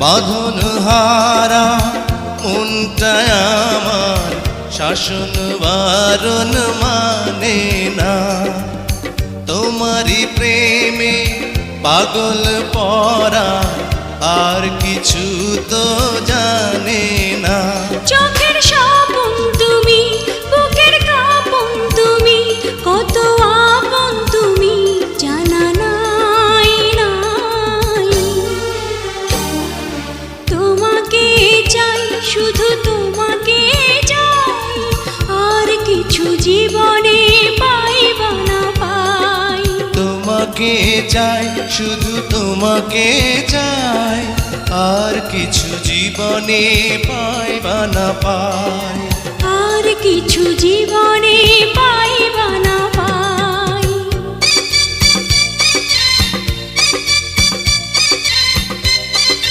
বাঁধন হারা মনটা আমার শাসন বারণ মানে না। তোমারই প্রেমে পাগল পরা আর কিছু তো জানে না। চোখের স্বপন তুমি, বুকের কাঁপন তুমি, কত আপন তুমি জানা নাই নাই। তোমাকে চাই, শুধু তোমাকে চাই, আর কিছু জীবনে পাইবা না পাই। তোমাকে চাই, শুধু তোমাকে চাই, আর কিছু জীবনে পাইবা না পাই। আর কিছু জীবনে পাইবা না।